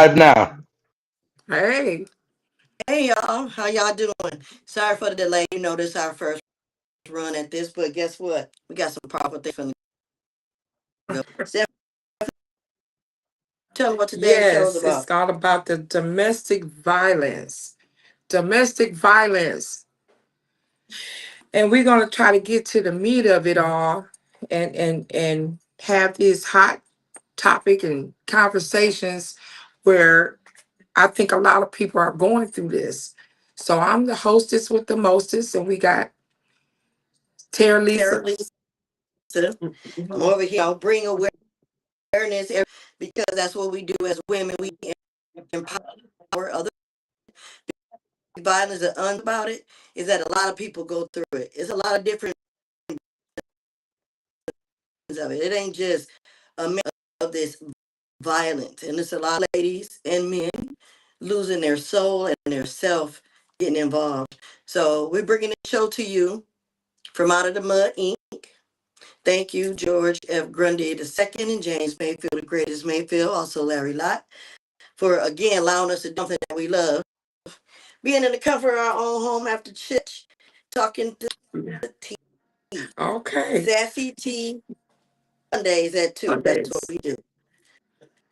live now. Hey, Hey y'all, how y'all doing? Sorry for the delay. You know this is our first run at this, but guess what? We got some proper things from the go. Steph, tell them what today's show is yes, about. it's all about the domestic violence. Domestic violence. And we're gonna try to get to the meat of it all and have these hot topic and conversations where I think a lot of people are going through this. So I'm the hostess with the mostest, and we got Terralisa. Terralisa, I'm over here. I'll bring awareness because that's what we do as women. We empower others. Violence and about it is that a lot of people go through it. It's a lot of different of it. It ain't just a mix of this violence, and it's a lot of ladies and men losing their soul and their self getting involved. So we're bringing the show to you from Out of the Mud Inc. Thank you, George F. Grundy II and James Mayfield, the greatest Mayfield, also Larry Lott, for again allowing us to do something that we love. Being in the comfort of our own home after church, talking to the tea. Okay. Sassy tea Sundays at 2. That's what Sundays. we do.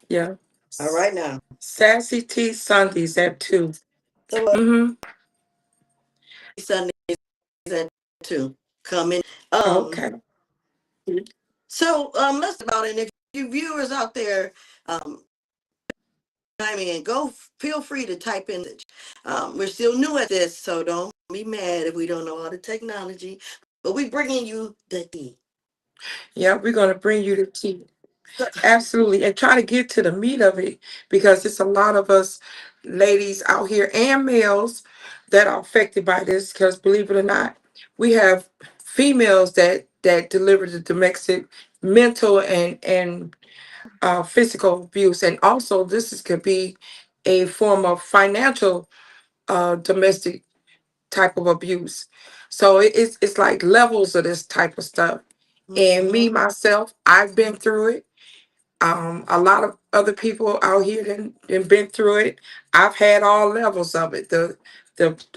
Yeah. All right now. Sassy Tea Sundays at 2. So Mm-hmm. Sundays at 2. Come in. Um, Okay. let's about it. And if you viewers out there, chime in. Go feel free to type in. We're still new at this, so don't be mad if we don't know all the technology. But we bringing you the tea. Yeah, we're going to bring you the tea. Absolutely. And try to get to the meat of it because it's a lot of us ladies out here and males that are affected by this because believe it or not, we have females that deliver the domestic mental and physical abuse. And also could be a form of financial domestic type of abuse. So it's like levels of this type of stuff. And me, Mm-hmm. myself, I've been through it. A lot of other people out here done been through it. I've had all levels of it, the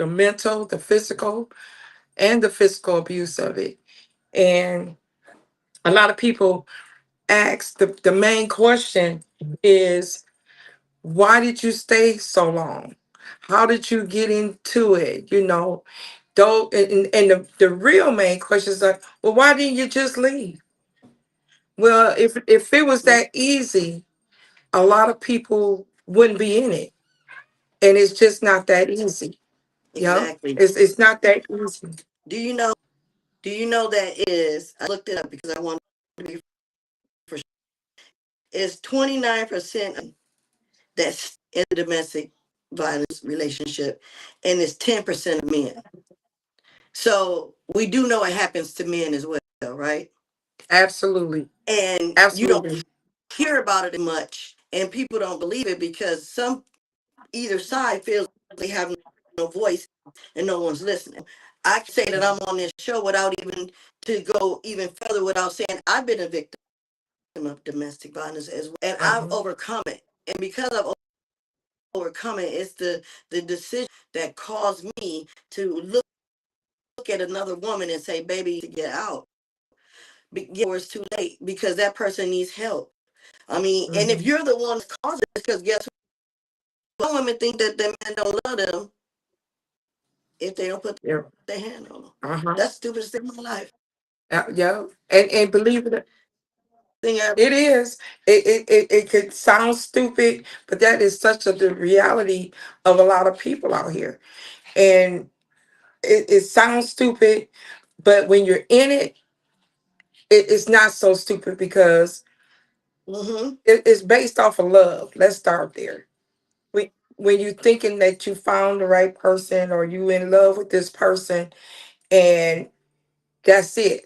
mental, the physical, and the physical abuse of it. And a lot of people ask the main question is, why did you stay so long? How did you get into it? Though, and the real main question is like, well, why didn't you just leave? Well, if it was that easy, a lot of people wouldn't be in it, and it's just not that easy. Yeah, Exactly. it's not that easy. Do you know? Do you know that is? I looked it up because I wanted to be for sure. It's 29% that's in a domestic violence relationship, and it's 10% of men. So we do know it happens to men as well, right? Absolutely, And you don't absolutely. hear about it much, and people don't believe it because some either side feels they have no voice and no one's listening. I can say that I'm on this show without even to go even further without saying I've been a victim of domestic violence as well, and I've Uh-huh. overcome it. And because I've overcome it, it's the decision that caused me to look at another woman and say, "Baby, to get out." Before it's too late because that person needs help. I mean, and if Hmm. you're the one that's causing it, because guess what? Some women think that the man don't love them if they don't put Yeah. their hand on them. Uh-huh. That's the stupidest thing in my life. Yeah. And believe it, Thing ever. it is. It could sound stupid, but that is such the reality of a lot of people out here. And it sounds stupid, but when you're in it, it's not so stupid because Mm-hmm. it's based off of love. Let's start there. When you thinking that you found the right person or you in love with this person and that's it.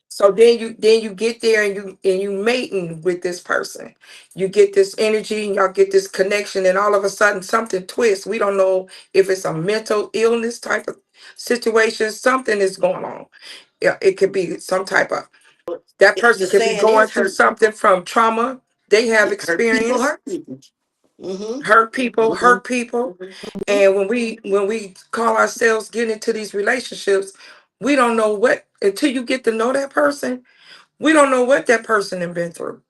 So then you get there and you mating with this person. You get this energy and y'all get this connection and all of a sudden something twists. We don't know if it's a mental illness type of situation. Something is going on. Yeah, it could be some type of that The person could be saying going is through something from trauma they have hurt people experienced. hurt people. Mm-hmm. hurt people. And when we call ourselves getting into these relationships, we don't know what until you get to know that person. We don't know what that person has been through.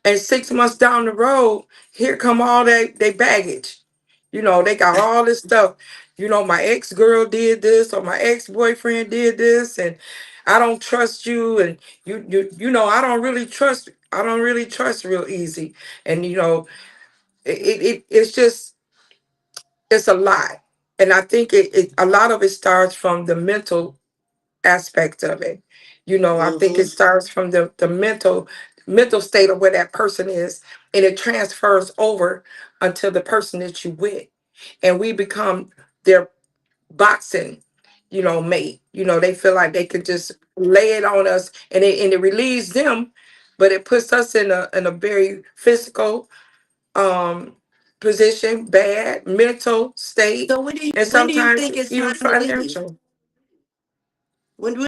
And 6 months down the road, here come all they baggage. They got all this stuff. My ex girl did this, or my ex boyfriend did this, and I don't trust you, and I don't really trust real easy, and it's just it's a lot, and I think a lot of it starts from the mental aspect of it. I think it Mm-hmm. starts from the mental state of where that person is, and it transfers over until the person that you with, and we become their boxing, mate. They feel like they could just lay it on us, and it relieves them, but it puts us in a very physical um position, bad mental state, So and when do you sometimes think it's even time to leave? financial. When do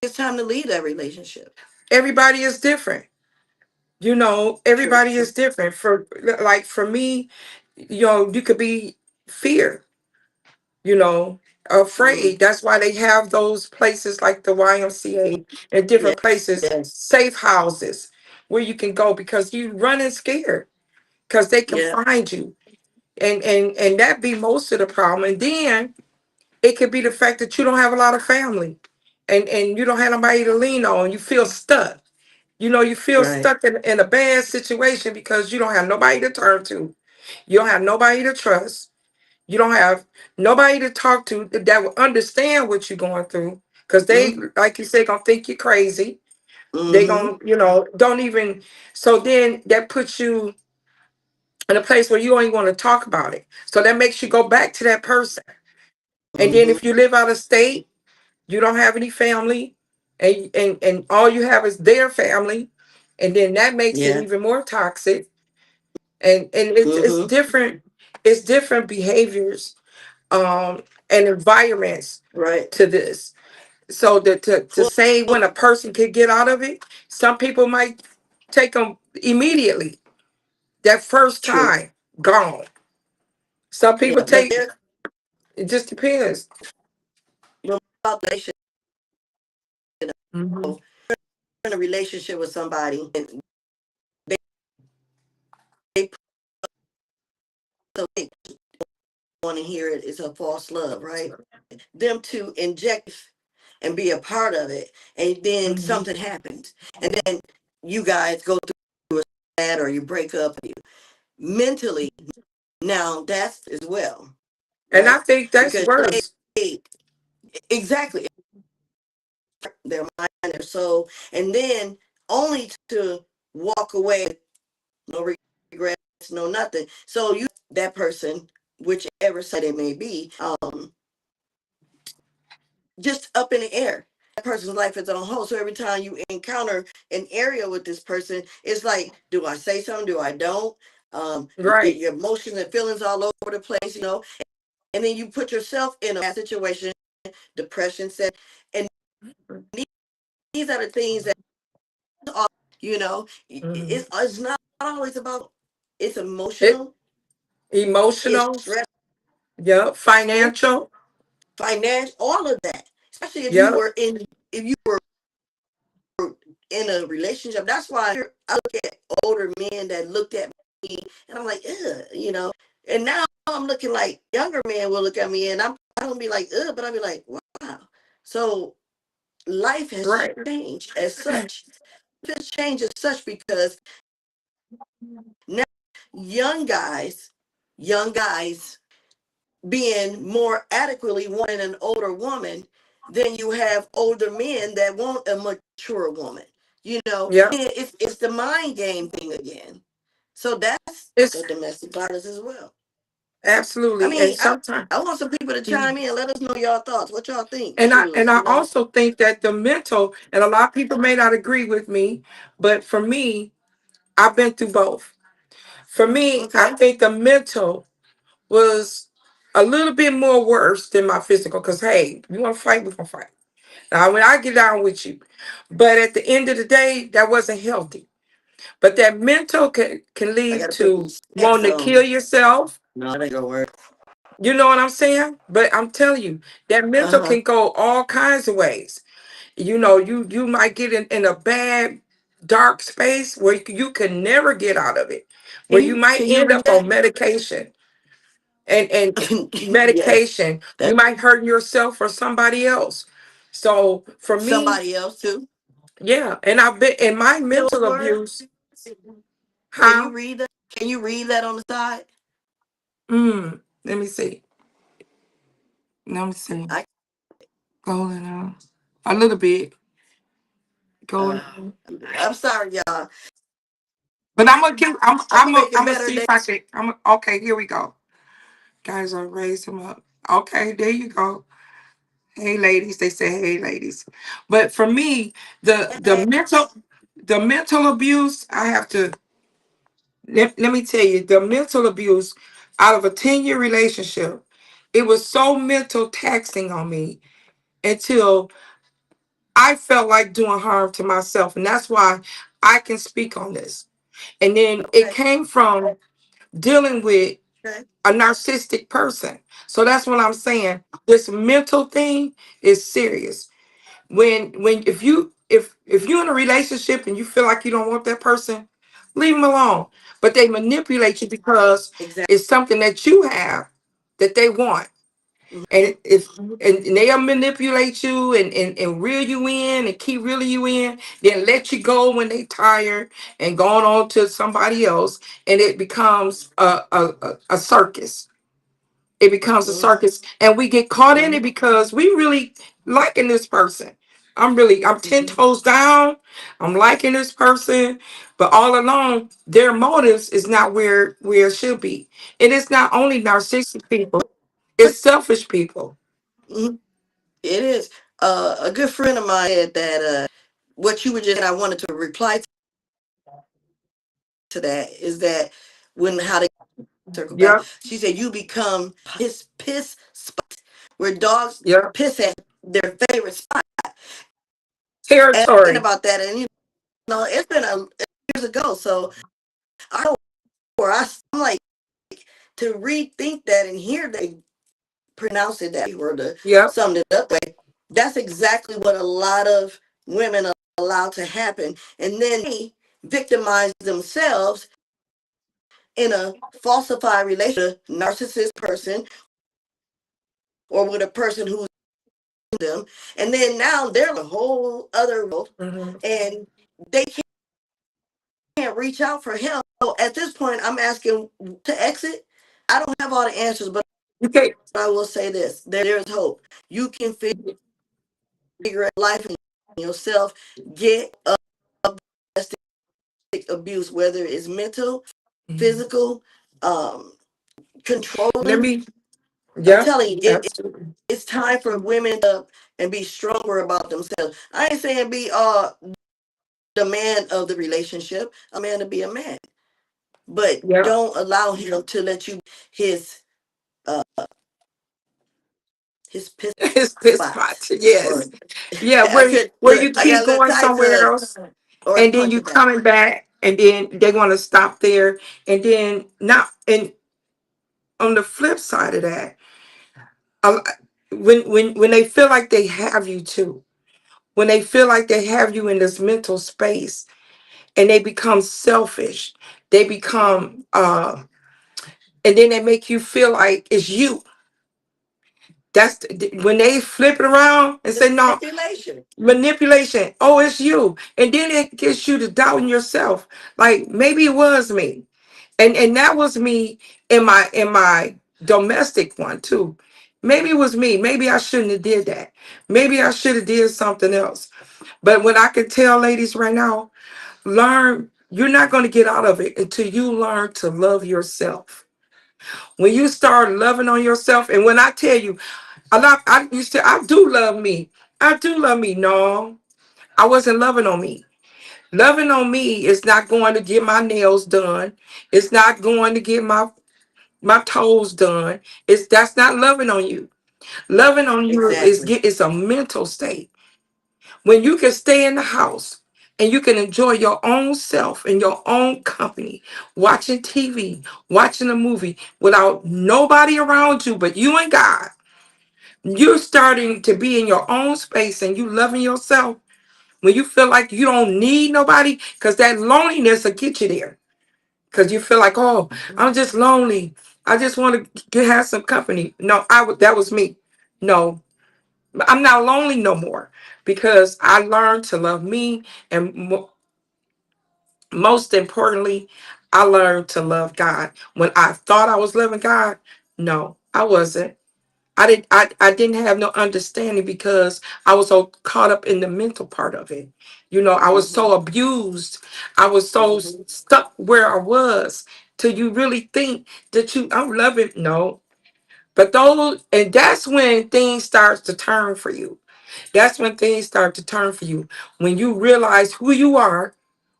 it's time to leave that relationship? Everybody is different. True. Everybody is different. For me, you could be fear, you know, Mm. afraid. That's why they have those places like the YMCA and different Yes. places, safe houses where you can go because you running scared because they can Yeah. find you. And that be most of the problem. And then it could be the fact that you don't have a lot of family and you don't have nobody to lean on. You feel stuck. You feel Right. stuck in a bad situation because you don't have nobody to turn to. You don't have nobody to trust. You don't have nobody to talk to that will understand what you're going through. Because they, Mm-hmm. like you say, gonna think you're crazy. They Mm-hmm. gonna, don't even. So then that puts you in a place where you don't even want to talk about it. So that makes you go back to that person. And then Mm-hmm. if you live out of state, you don't have any family, and all you have is their family, and then that makes it Yeah. even more toxic. And it's Mm-hmm. different behaviors and environments Right. to this. So to Well, say when a person could get out of it, some people might take them immediately. That first true. time gone. Some Yeah. people But take there's it. Just depends. population Hmm. of in a relationship with somebody and they, they they want to hear it is a false love, right? Them to inject and be a part of it, and then Hmm. something happens, and then you guys go through a sad or you break up mentally. Now that's as well, And I right? think that's Because worse. they exactly their mind, their soul, and then only to walk away with no regrets, no nothing. So you that person, whichever side it may be, just up in the air. That person's life is on hold. So every time you encounter an area with this person, it's like, do I say something? Do I don't? Right. Your emotions and feelings all over the place. And then you put yourself in a bad situation, depression set, and these are the things that are, Hmm. it's not always about. It's It emotional, it's emotional. stressful, Yep. Financial. financial, all of that. Especially Yep. if you were in a relationship. That's why I look at older men that looked at me and I'm like, ugh. And now I'm looking like younger men will look at me and I don't be like, ugh, but I'll be like, wow. So life has Right. changed as such. It has changed as such because now young guys being more adequately wanting an older woman than you have older men that want a mature woman. Yep. It's the mind game thing again. So that's It's the domestic violence as well. I absolutely, and mean, sometimes. I want some people to chime in. Let us know y'all thoughts. What y'all think? And Shoot, I also think that the mental, and a lot of people may not agree with me, but for me, I've been through both. For me, I Okay. think the mental was a little bit more worse than my physical. Cause hey, you want to fight, we gonna fight. Now when I get down with you, but at the end of the day, that wasn't healthy. But that mental can I lead gotta put to these specs wanting to kill on. yourself. No, that ain't gonna work. You know what I'm saying? But I'm telling you, that mental Uh-huh. can go all kinds of ways. You know, you might get in a bad dark space where you can never get out of it, where you might Can you end read up on that? medication and Yes. medication. You That might hurt yourself or somebody else. So for me, somebody else too. yeah, and I've been in my Those mental words. abuse. Can you How? read that? Can you read that on the side? Let me see. Let me see. I Going on a little bit. Going uh on. I'm sorry, y'all. But I'm gonna give. I'm gonna make I'm it gonna better see than if I can. Okay. Here we go. Guys, I raised him up. Okay, there you go. Hey, ladies. They say, hey, ladies. But for me, the mental abuse, I have to let me tell you, the mental abuse out of a 10-year relationship, it was so mental taxing on me until I felt like doing harm to myself. And that's why I can speak on this. And then it okay. came from dealing with Okay. a narcissistic person. So that's what I'm saying. This mental thing is serious. When if you're in a relationship and you feel like you don't want that person, leave them alone. But they manipulate you because Exactly. it's something that you have that they want. Hmm. And if and they'll manipulate you and reel you in and keep reeling you in, then let you go when they tired and going on to somebody else, and it becomes a circus. It becomes a Hmm. circus, and we get caught in it Hmm. because we really liking this person. I'm 10 Hmm. toes down. I'm liking this person, but all along their motives is not where it should be. And it's not only narcissistic people, it's selfish people. Hmm. It is. A good friend of mine said that what you were just. I wanted to reply to that is that when how they circle back. Yep, She said you become his piss spot where dogs yep. piss at their favorite spot. And thinking Territory. about that, and it's been years ago. So I know where I'm like to rethink that and hear they pronounce it that or to Yep. sum it up that way. That's exactly what a lot of women are allowed to happen, and then they victimize themselves in a falsified relationship, narcissist person, or with a person who's them, and then now they're in a whole other world, Hmm. and they can't reach out for help. So at this point, I'm asking to exit. I don't have all the answers, but You can't. I will say this: there's hope. You can figure out life and yourself. Get up domestic abuse, whether it's mental, Mhm. physical, um, Let controlling. me. I'm Yep. telling you, Absolutely. it's time for women to and be stronger about themselves. I ain't saying be the man of the relationship. A man to be a man, but Yep. don't allow him to let you his uh his piss It's this spot. spot. Or Yes. Yeah. I could Where look. you I keep got a little going tight somewhere to else, or and then punch you it back. coming back, and then they want to stop there, and then not. And on the flip side of that, a- when they feel like they have you too, when they feel like they have you in this mental space, and they become selfish, they become Mhm. and then they make you feel like it's you. When they flip it around and say no. Manipulation. Manipulation. Oh, it's you. And then it gets you to doubting yourself. Like maybe it was me. And that was me in my domestic one too. Maybe it was me. Maybe I shouldn't have did that. Maybe I should have did something else. But what I can tell ladies right now, learn you're not going to get out of it until you learn to love yourself. When you start loving on yourself, and when I tell you, I used to, I do love me. I do love me. No, I wasn't loving on me. Loving on me is not going to get my nails done. It's not going to get my toes done. That's not loving on you. Loving on you is Exactly. it's a mental state. When you can stay in the house, and you can enjoy your own self in your own company, watching TV, watching a movie without nobody around you but you and God. You're starting to be in your own space and you loving yourself when you feel like you don't need nobody, because that loneliness will get you there. Because you feel like, oh, I'm just lonely. I just want to have some company. No, that was me. No, I'm not lonely no more because I learned to love me, and most importantly, I learned to love God. When I thought I was loving God, no, I wasn't. I didn't have no understanding because I was so caught up in the mental part of it. You know, I was Mm-hmm. so abused. I was so Mm-hmm. stuck where I was till you really think that I'm loving. No. But and that's when things starts to turn for you. That's when things start to turn for you. When you realize who you are,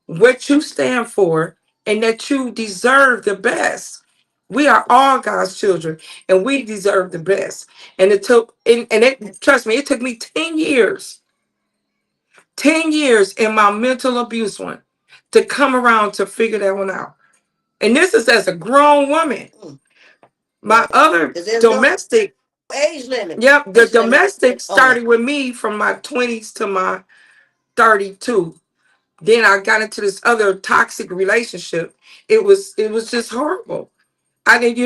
what you stand for, and that you deserve the best. We are all God's children, and we deserve the best. And it took, and it, trust me, it took me 10 years, 10 years in my mental abuse one to come around to figure that one out. And this is as a grown woman. Mm. My Right. other Because there's no domestic, age limit. yep, the Age limit domestic on that. started with me from my 20s to my 32. Then I got into this other toxic relationship. It was just horrible. I didn't,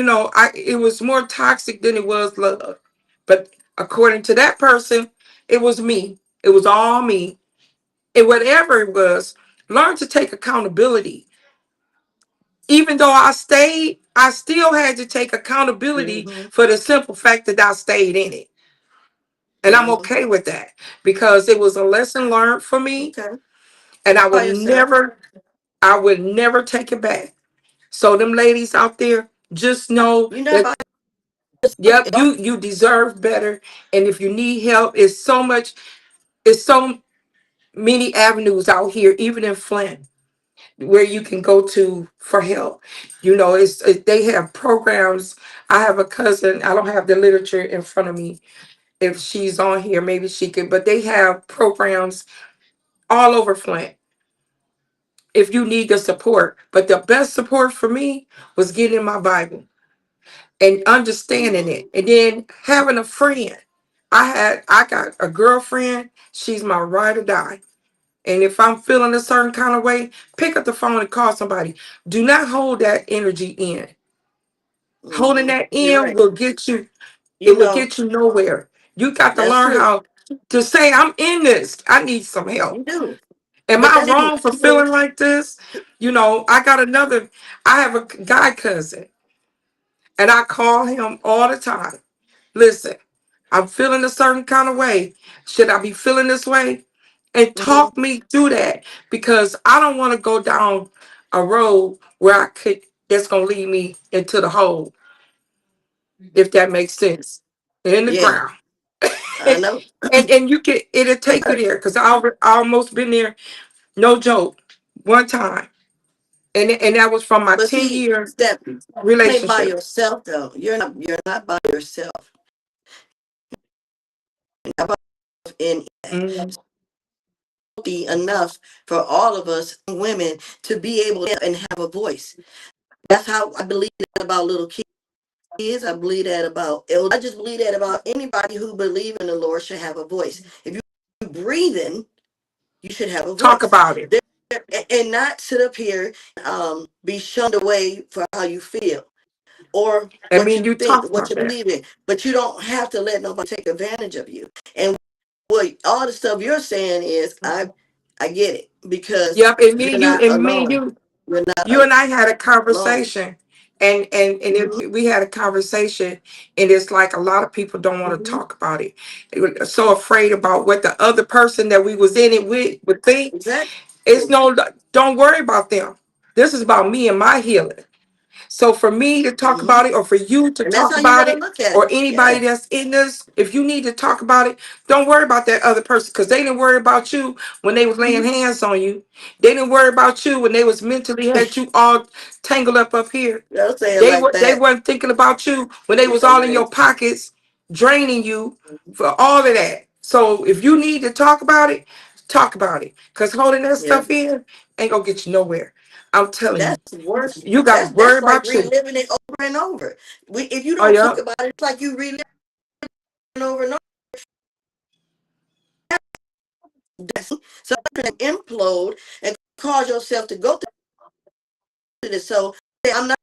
it was more toxic than it was love. But according to that person, it was me. It was all me. And whatever it was, learn to take accountability. Even though I stayed, I still had to take accountability Mm-hmm. for the simple fact that I stayed in it. And I'm Mm-hmm. okay with that because it was a lesson learned for me. Okay. And By yourself. I would never take it back. So them ladies out there, just know You're not that by yep, yourself. you deserve better. And if you need help, it's so many avenues out here, even in Flint, where you can go to for help. They have programs. I have a cousin. I don't have the literature in front of me. If she's on here, maybe she could. But they have programs all over Flint if you need the support. But the best support for me was getting my Bible and understanding Mm-hmm. it, and then having a friend. I got a girlfriend. She's my ride or die. And if I'm feeling a certain kind of way, pick up the phone and call somebody. Do not hold that energy in. Holding Mm-hmm. that You're in right. will get you. It You will know, get you nowhere. You got to that's learn true. how to say, "I'm in this. I need some help." You do. Am But I that wrong for even feeling like this? I got another. I have a guy cousin, and I call him all the time. Listen, I'm feeling a certain kind of way. Should I be feeling this way? And mm-hmm. talk me through that because I don't want to go down a road where that's gonna lead me into the hole, if that makes sense. In the Yeah, ground. I know. And it'll take you there because I almost been there, no joke, one time. And that was from my But 10 see, year Steph, you ain't by relationship. yourself though. You're not by yourself. You're not by yourself in Mhm. healthy enough for all of us women to be able to and have a voice. That's how I believe that about little kids. I believe that about elders. I just believe that about anybody who believe in the Lord should have a voice. If you breathing, you should have a Talk voice. about it. And not sit up here be shunned away for how you feel or I what mean, you you think, talk what about you that. believe in. But you don't have to let nobody take advantage of you. And what all the stuff you're saying is I get it because Yep, and you're not me and alone. you, You're not you and I had a alone. conversation, Hmm. we had a conversation, and it's like a lot of people don't want to Hmm. talk about it. They were so afraid about what the other person that we was in it with would think. Exactly. It's no, don't worry about them. This is about me and my healing. So for me to talk Hmm. about it, or for you to And that's talk how you about gotta it, look at or it. anybody Yeah. that's in this, if you need to talk about it, don't worry about that other person because they didn't worry about you when they was laying Mhm. hands on you. They didn't worry about you when they was mentally had you all tangled up here. Don't say it They like were they that. weren't thinking about you when they was Yeah, all in your man. pockets, draining you for all of that. So if you need to talk about it, Talk about it. Because holding that Yeah. stuff in ain't going to get you nowhere. I'm telling you. That's worse. You got to worry That's like about you. reliving it over and over. If you Oh, don't yeah. talk about it, it's like you relive it over and over. So you can implode and cause yourself to go through this. So I'm not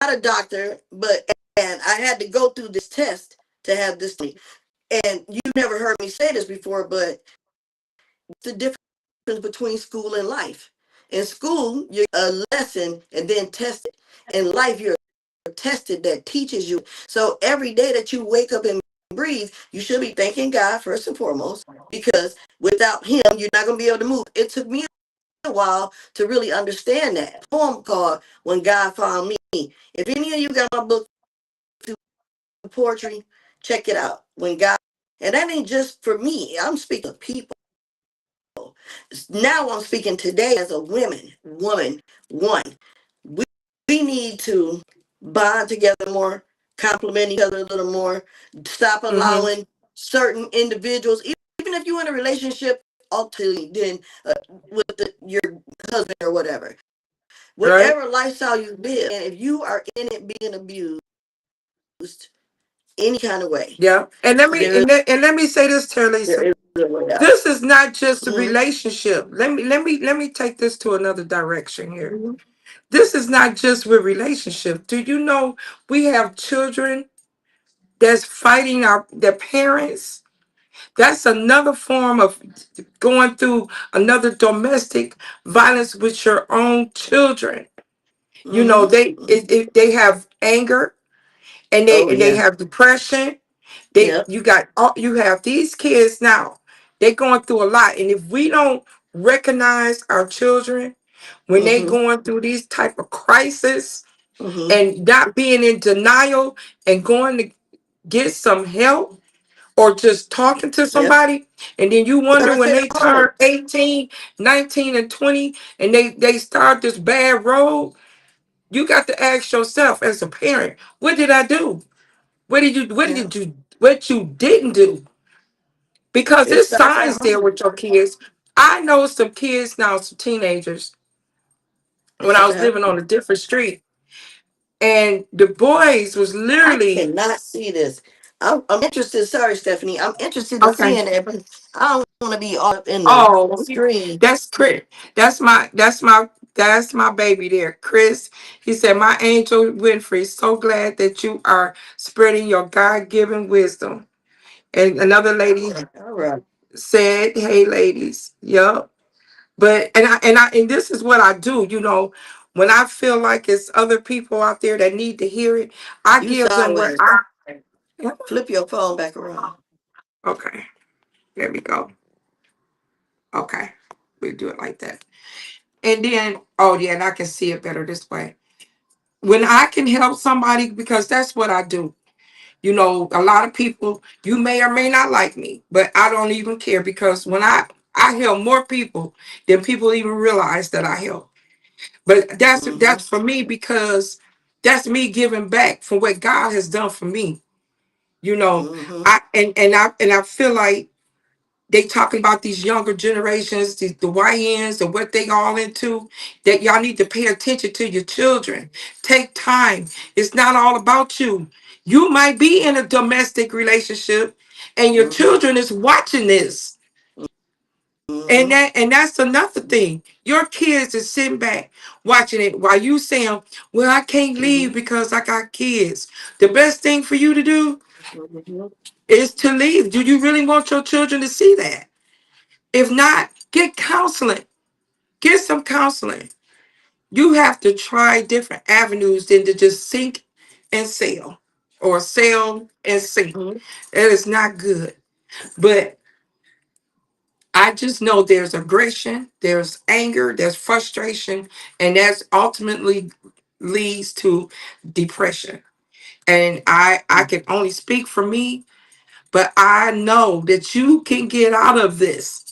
a doctor, but and I had to go through this test to have this thing. And you never heard me say this before, but the difference between school and life. In school, you're a lesson and then tested. In life, you're tested that teaches you. So every day that you wake up and breathe, you should be thanking God first and foremost, because without Him, you're not going to be able to move. It took me a while to really understand that. Poem called "When God Found Me." If any of you got my book through poetry, check it out. When God, and that ain't just for me. I'm speaking of people. Now I'm speaking today as a woman, one. We, we need to bond together more, compliment each other a little more, stop Mm-hmm. allowing certain individuals, even if you're in a relationship, ultimately, then with your husband or whatever, Right? whatever lifestyle you live, and if you are in it being abused any kind of way, Yeah. And let me there is and let me say this, there Teresa. is a way out. This is not just a Mm-hmm. relationship. Let me take this to another direction here. This is not just with relationship. Do you know we have children that's fighting their parents? That's another form of going through another domestic violence with your own children. You know, Mm-hmm. they have anger, and Oh they yeah. have depression. Yep. You have these kids now. They're going through a lot, and if we don't recognize our children when they Mm-hmm. going through these type of crisis Mm-hmm. and not being in denial and going to get some help or just talking to Yep. somebody, and then you wonder Gotta when say they the word. turn 18, 19, and 20 and they start this bad road. You got to ask yourself as a parent, what did I do? Yeah. What you didn't do? Because It there's starts at signs there home. with your kids. I know some kids now, some teenagers, when I Start was at living on home. a different street, and the boys was I literally cannot see this. I'm interested. Sorry, Stephanie. I'm interested in okay. seeing it, but I don't want to be up in the Oh, screen. that's Chris. That's my baby there, Chris. He said, "My angel Winfrey, so glad that you are spreading your God-given wisdom." And another lady All right. said, "Hey, ladies, yup." But and this is what I do. You know, when I feel like it's other people out there that need to hear it, I You give them what sideways. I. Flip your phone back around. Okay, there we go. Okay, we do it like that. And then, oh yeah, and I can see it better this way. When I can help somebody, because that's what I do. You know, a lot of people, you may or may not like me, but I don't even care because when I help more people than people even realize that I help. But Mm-hmm. that's for me because that's me giving back for what God has done for me. You know, Mm-hmm. I feel like they talking about these younger generations, the YNs and what they all into, that y'all need to pay attention to your children. Take time. It's not all about you. You might be in a domestic relationship and your Mm-hmm. children is watching this. Mm-hmm. And that's another thing. Your kids is sitting back watching it while you saying, well, I can't leave Mm-hmm. because I got kids. The best thing for you to do Mm-hmm. is to leave. Do you really want your children to see that? If not, get counseling. Get some counseling. You have to try different avenues than to just sink and sail or sail and sink. Mm-hmm. That is not good. But I just know there's aggression, there's anger, there's frustration, and that's ultimately leads to depression. And I can only speak for me, but I know that you can get out of this.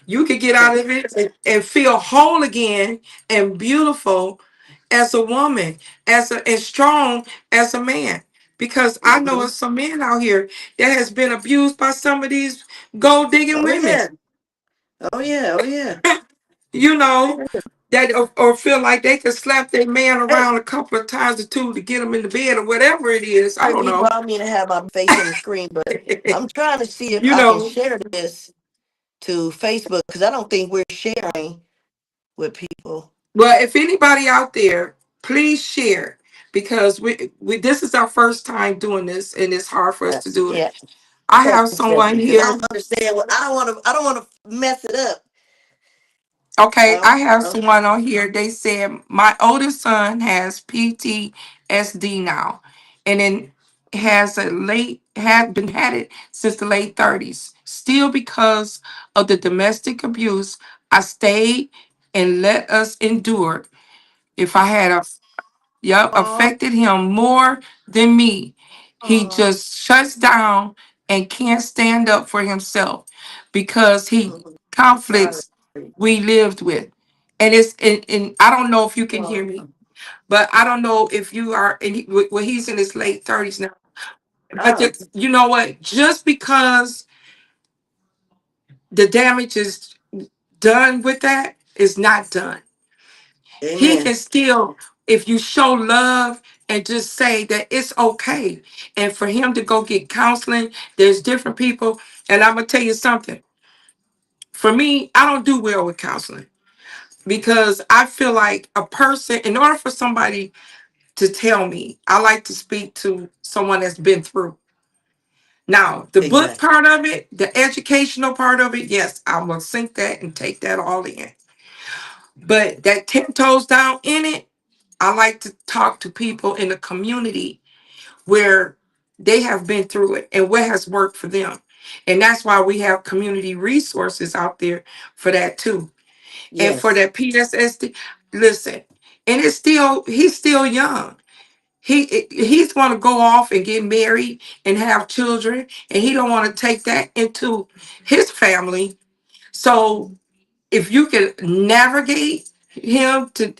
You can get out of it and feel whole again and beautiful as a woman, and strong as a man. Because I know Mm-hmm. of some men out here that has been abused by some of these gold digging Oh women. yeah. Oh yeah, oh yeah. You know, that or feel like they can slap their man Hey, around a couple of times or two to get him in the bed or whatever it is. I don't people, know. I mean to have my face in the screen, but I'm trying to see if You I can know. share this to Facebook because I don't think we're sharing with people. Well, if anybody out there, please share because we this is our first time doing this and it's hard for us to do it. Yeah, I have thanks, someone Stephanie, because I here. don't understand what I don't want to. I don't want to mess it up. Okay, I Oh, have oh, someone on here. They said my oldest son has PTSD now, and then has a late had been had it since the late 30s. Still, because of the domestic abuse, I stayed and let us endure. If I had a Yep, affected him more than me. He oh, just shuts down and can't stand up for himself because he sorry. conflicts we lived with. And and I don't know if you can hear me, but I don't know if you are. And well, he's in his late 30s now. But Oh, you know what? Just because the damage is done with that is not done. He amen. can still, if you show love and just say that it's okay. And for him to go get counseling, there's different people. And I'm going to tell you something. For me, I don't do well with counseling because I feel like a person, in order for somebody to tell me, I like to speak to someone that's been through. Now, the book Exactly. part of it, the educational part of it, yes, I'm going to sink that and take that all in. But that 10 toes down in it, I like to talk to people in the community where they have been through it and what has worked for them. And that's why we have community resources out there for that too. And for Yes. that PSSD, listen, and he's still young. He's going to go off and get married and have children, and he don't want to take that into his family. So if you can navigate him to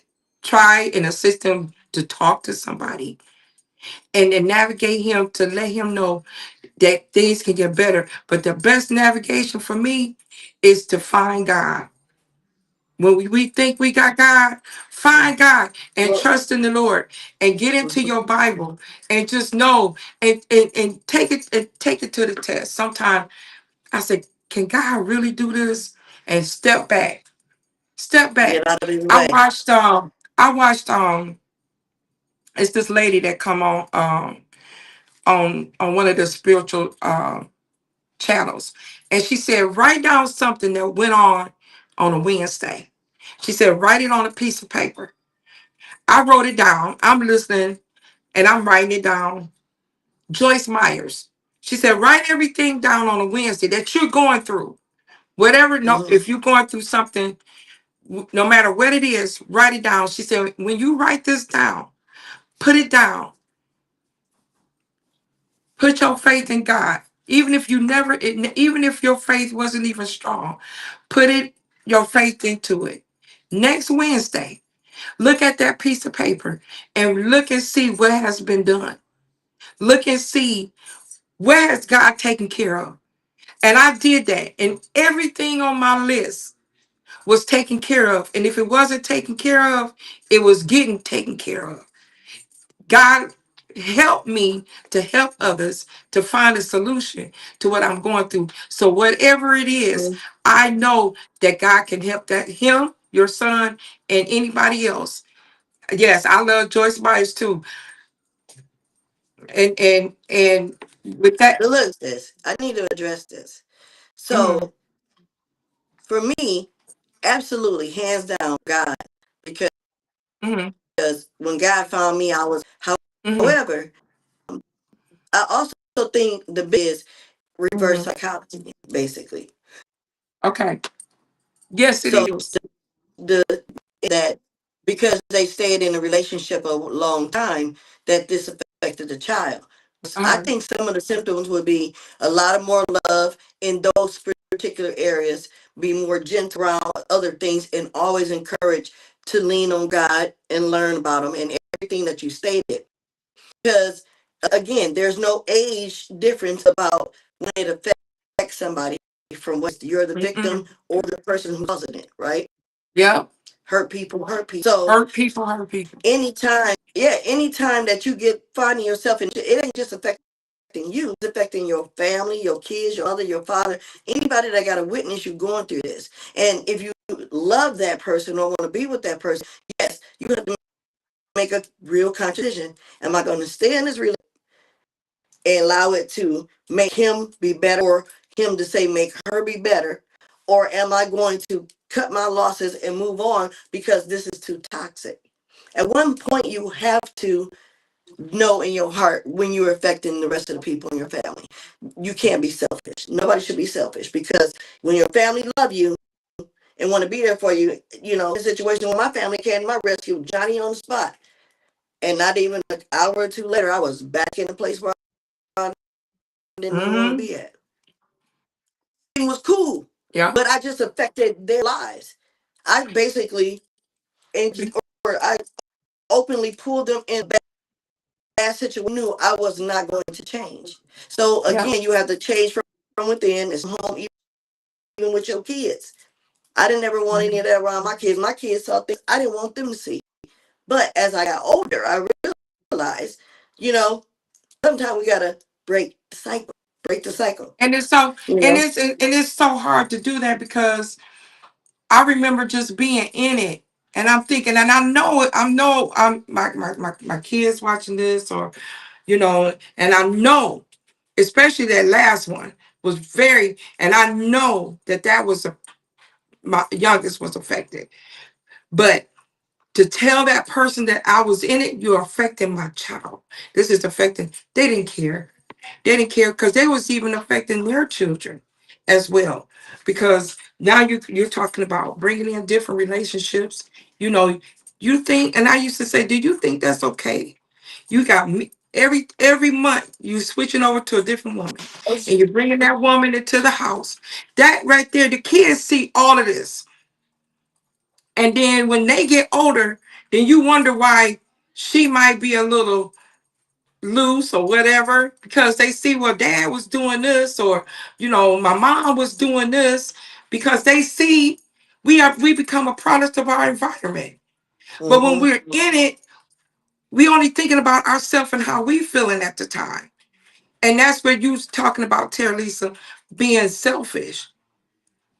try and assist him to talk to somebody and then navigate him to let him know that things can get better. But the best navigation for me is to find God. When we think we got God, find God and Well, trust in the Lord and get into your Bible and just know and take it to the test. Sometimes I say, can God really do this? And step back. Step get back. out of his I way. watched I watched it's this lady that come on one of the spiritual channels, and she said write down something that went on a Wednesday. She said write it on a piece of paper. I wrote it down. I'm listening and I'm writing it down. Joyce Myers. She said write everything down on a Wednesday that you're going through. Whatever, no, Hmm. if you're going through something, no matter what it is, write it down. She said when you write this down, put it down. Put your faith in God. Even if you never, even if your faith wasn't even strong, put your faith into it. Next Wednesday, look at that piece of paper and look and see what has been done. Look and see where has God taken care of. And I did that, and everything on my list was taken care of. And if it wasn't taken care of, it was getting taken care of. God help me to help others to find a solution to what I'm going through. So whatever it is, I know that God can help that him, your son, and anybody else. Yes, I love Joyce Myers too. And with that, But look, this I need to address this. mhm, So for me, absolutely, hands down, God, because mhm, when God found me, I was. mhm, However, I also think the is reverse mhm. psychology, basically. Okay. Yes, it So is. the that because they stayed in a relationship a long time, that this affected the child. I Uh-huh. think some of the symptoms would be a lot of more love in those particular areas, be more gentle around other things, and always encourage to lean on God and learn about Him and everything that you stated. Because again, there's no age difference about when it affects somebody. from what you're the victim Mm-mm. or the person who's causing it, right? Yep. Hurt people. So Hurt people, hurt people. anytime that you get finding yourself in, it ain't just affecting you, it's affecting your family, your kids, your mother, your father, anybody that got to witness you going through this. And if you love that person or want to be with that person, yes, you have to make a real conscious decision. Am I going to stay in this relationship and allow it to make him be better, or him to say make her be better? Or am I going to cut my losses and move on because this is too toxic? At one point, you have to know in your heart when you're affecting the rest of the people in your family. You can't be selfish. Nobody should be selfish, because when your family love you and want to be there for you, the situation where my family came to my rescue, Johnny on the spot. And not even an hour or two later, I was back in the place where I didn't even want to Mm-hmm. be at. It was cool, Yep. but I just affected their lives. I basically, or I openly pulled them in bad situation, knew I was not going to change. So Yep. again, you have to change from within. It's home, even with your kids. I didn't ever want any of that around my kids. My kids saw things I didn't want them to see. But as I got older, I realized, you know, sometimes we gotta break the cycle. Break the cycle. And it's so You and know. it's so hard to do that because I remember just being in it. And I'm thinking, and I'm my kids watching this, or and I know, especially that last one was very, and I know that was my youngest was affected. But to tell that person that I was in it, you're affecting my child. This is affecting, they didn't care. They didn't care because they was even affecting their children as well. Because now you're talking about bringing in different relationships. You know, you think, and I used to say, do you think that's okay? You got me every month you switching over to a different woman, and you're bringing that woman into the house. That right there, the kids see all of this, and then when they get older, then you wonder why she might be a little loose or whatever, because they see, well, dad was doing this, or my mom was doing this, because they see we become a product of our environment. But when Mm-hmm. we're in it, we only thinking about ourselves and how we feeling at the time. And that's where you was talking about, Terralisa, being selfish.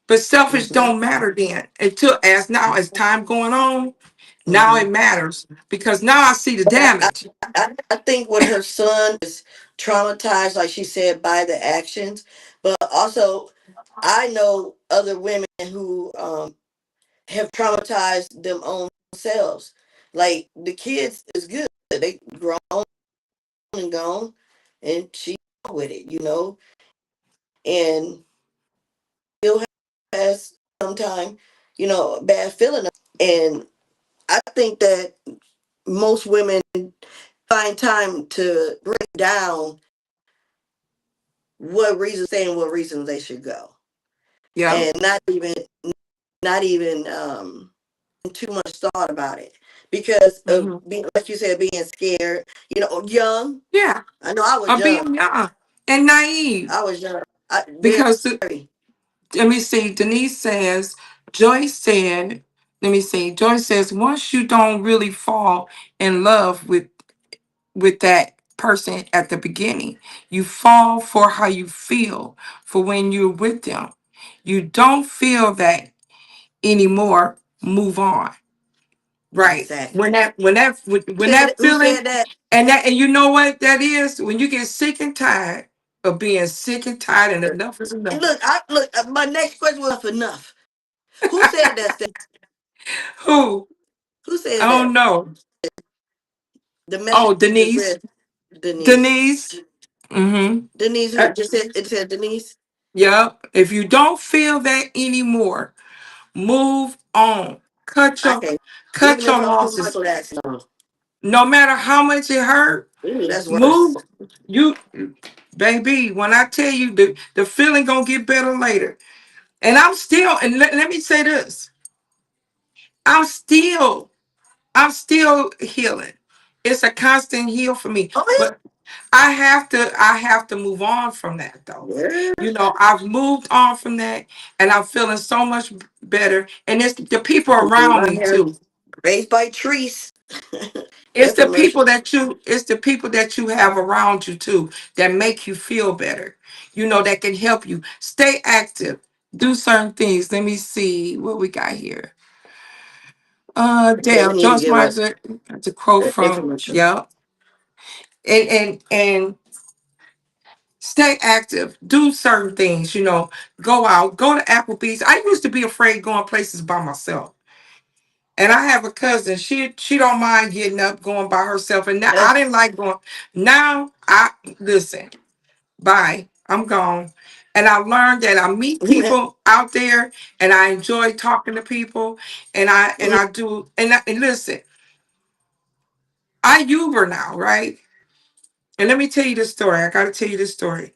But selfish Mm-hmm. don't matter then, until as time going on, now Mm-hmm. it matters, because now I see the But damage. I think with her son is traumatized, like she said, by the actions. But also, I know other women who have traumatized them own selves. Like the kids is good; they grown and gone, and she with it, and still has sometimes, a bad feeling. And I think that most women find time to break down what reasons saying what reasons they should go, Yeah. and not even too much thought about it, because of Hmm. being, like you said, being scared, young. Yeah. I know I was Or young. being young and naive. I was young. Very. Because let me see, Denise says, Joyce said, let me see, Joyce says, once you don't really fall in love with that person at the beginning, you fall for how you feel for when you're with them. You don't feel that anymore, move on. Right. Exactly. When that Who feeling, said that? and you know what that is? When you get sick and tired of being sick and tired, and enough is And enough. look. My next question was enough. Who said that? Who? Who I said don't that? know. The Oh, message just Denise. said Denise. Denise. Mm-hmm. Denise, who just said it said Denise. Yep. If you don't feel that anymore, move on. Cut I your can't. cut Even if your I put losses. Michael Jackson on. No matter how much it hurt, Ooh, that's worse. move. You, baby, when I tell you, the feeling gonna get better later. And I'm still, and let me say this. I'm still I'm still healing. It's a constant heal for me. Oh But I have to move on from that though. Yeah. I've moved on from that, and I'm feeling so much better. And it's the people I'm gonna around my me hair too. raised by trees. It's That the commercial. people that you have around you too that make you feel better. That can help you stay active, do certain things. Let me see what we got here. Yeah, we Damn, need to Joyce give Myers, us that's a quote that from, infomercial. yeah. And stay active, do certain things. Go out, go to Applebee's. I used to be afraid going places by myself. And I have a cousin. She don't mind getting up, going by herself. And now I didn't like going. Now I listen. Bye. I'm gone. And I learned that I meet people out there, and I enjoy talking to people, and I do. And listen, I Uber now, right? And let me tell you this story. I got to tell you this story.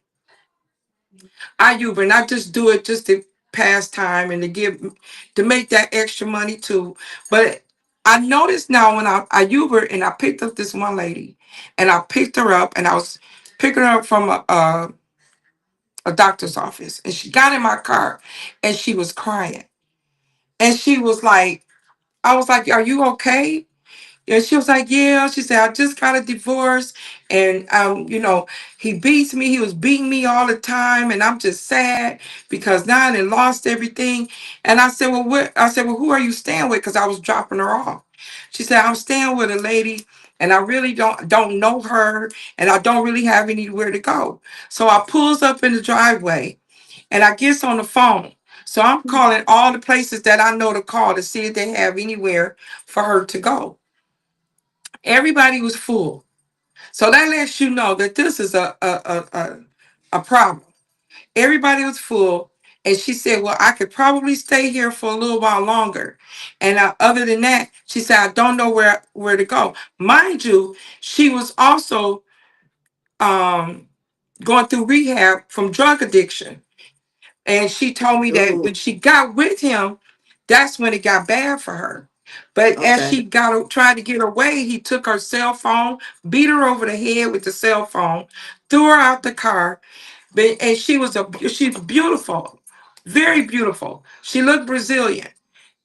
I Uber, and I just do it just to pass time and to make that extra money too. But I noticed now when I Uber and I picked up this one lady, and I picked her up, and I was picking her up from a doctor's office, and she got in my car, and she was crying, and she was like, I was like, "Are you okay?" And she was like, "Yeah." She said, "I just got a divorce, and he beats me. He was beating me all the time, and I'm just sad because now I done lost everything." And I said, "Well, what?" I said, "Well, who are you staying with?" Because I was dropping her off. She said, "I'm staying with a lady, and I really don't know her, and I don't really have anywhere to go." So I pulls up in the driveway, and I gets on the phone. So I'm calling all the places that I know to call to see if they have anywhere for her to go. Everybody was full. So that lets you know that this is a problem. Everybody was full. And she said, "Well, I could probably stay here for a little while longer." And other than that, she said, "I don't know where to go." Mind you, she was also um, going through rehab from drug addiction. And she told me that Ooh, when she got with him, that's when it got bad for her. But as okay. she tried to get away, he took her cell phone, beat her over the head with the cell phone, threw her out the car. And she's beautiful, very beautiful. She looked Brazilian,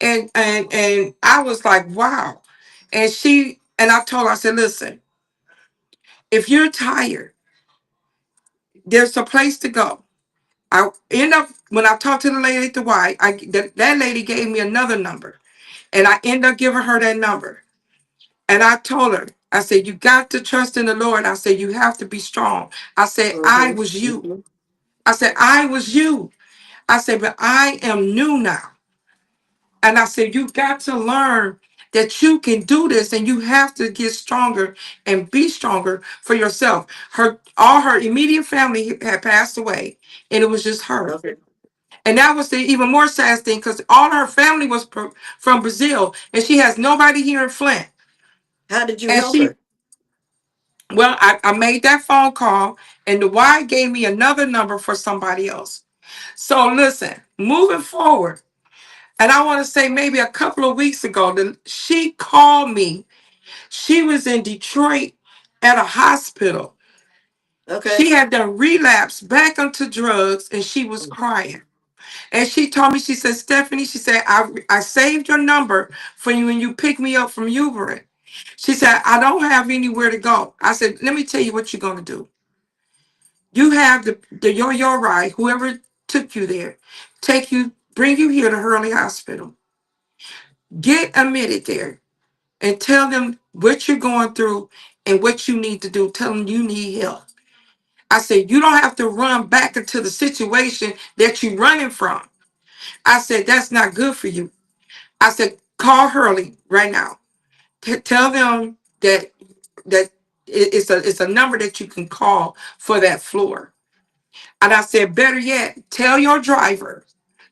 and I was like, wow. And I told her, I said, "Listen, if you're tired, there's a place to go." I end up when I talked to the lady at the Y, that lady gave me another number, and I end up giving her that number. And I told her, I said, "You got to trust in the Lord." I said, "You have to be strong." I said, "I Mm-hmm. was you." Mm-hmm. I said, "I was you." I said, "But I am new now." And I said, "You got to learn that you can do this, and you have to get stronger and be stronger for yourself." All her immediate family had passed away, and it was just her. Okay. And that was the even more sad thing because all her family was from Brazil, and she has nobody here in Flint. How did you And help her? I made that phone call, and the Y gave me another number for somebody else. So listen, moving forward, and I want to say maybe a couple of weeks ago, she called me. She was in Detroit at a hospital. Okay. She had done relapse back onto drugs, and she was crying. And she told me, she said, "Stephanie," she said, I saved your number for you when you picked me up from Uber. She said, "I don't have anywhere to go." I said, "Let me tell you what you're going to do. You have the yo-yo ride, whoever took you there, bring you here to Hurley Hospital. Get admitted there and tell them what you're going through and what you need to do. Tell them you need help." I said, "You don't have to run back into the situation that you're running from." I said, "That's not good for you." I said, "Call Hurley right now. Tell them that it's a number that you can call for that floor." And I said, "Better yet, tell your driver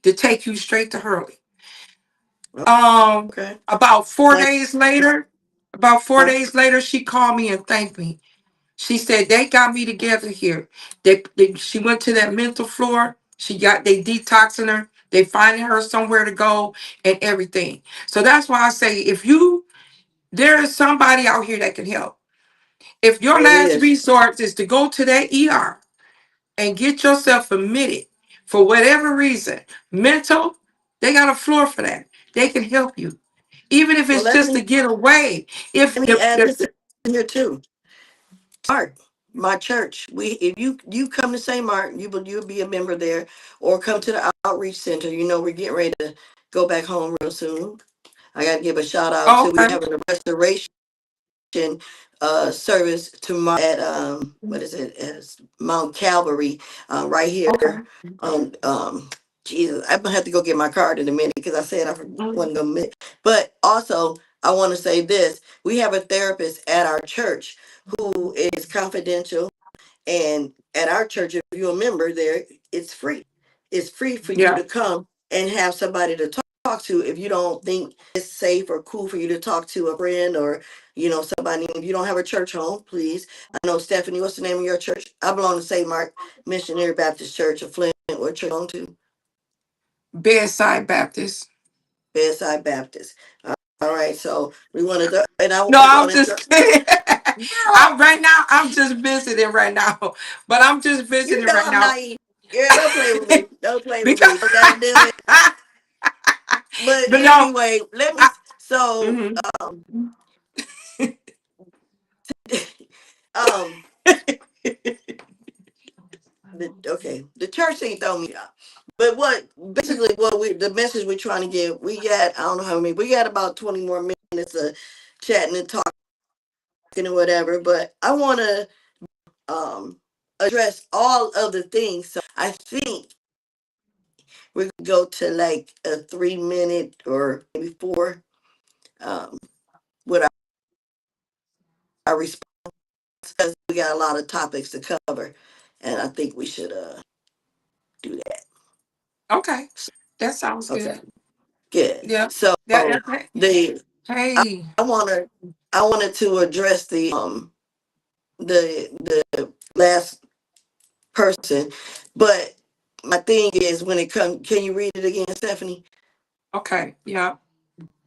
to take you straight to Hurley." Okay. About four Thank days later, about four you. days later, she called me and thanked me. She said they got me together here. She went to that mental floor. They detoxing her. They finding her somewhere to go and everything. So that's why I say, if there is somebody out here that can help. If your It last is. resort is to go to that ER and get yourself admitted for whatever reason, mental, they got a floor for that. They can help you. Even if Well, it's just to get away. If let me add this in here too. Mark, my church. We if you come to St. Mark, you'll be a member there, or come to the outreach center. You know we're getting ready to go back home real soon. I got to give a shout out oh, to we okay. having a restoration service tomorrow at what is it, at Mount Calvary, right Okay. here on Jesus. I'm gonna have to go get my card in a minute because I said I Mhm. wasn't gonna miss. But also I want to say this: we have a therapist at our church who is confidential, and at our church, if you're a member there, it's free. It's free for you Yeah. to come and have somebody to talk to if you don't think it's safe or cool for you to talk to a friend or somebody. If you don't have a church home, please. I know Stephanie. What's the name of your church? I belong to St. Mark Missionary Baptist Church of Flint. What church you belong to? Bedside Baptist. Bedside Baptist. All right. So we wanted to, and I No, I'm want to, just kidding. girl. I'm right now. I'm just visiting right now, but I'm just You visiting know right I'm now not eating. Girl, don't play with me. Don't play with because. me. Don't gotta do it. But But no, anyway, let me. I, So, mhm. um, um, okay, the church ain't throw me out. But what basically what we the message we're trying to give, we got I don't know how many, we got about 20 more minutes of chatting and talking and whatever. But I want to address all of the things. So I think we could go to like a 3 minute or maybe four with our response because we got a lot of topics to cover, and I think we should do that. Okay, that sounds Okay, good. good. Yeah. So That. the Hey. I wanted I wanted to address the last person, but my thing is when it comes, can you read it again, Stephanie? Okay. Yeah.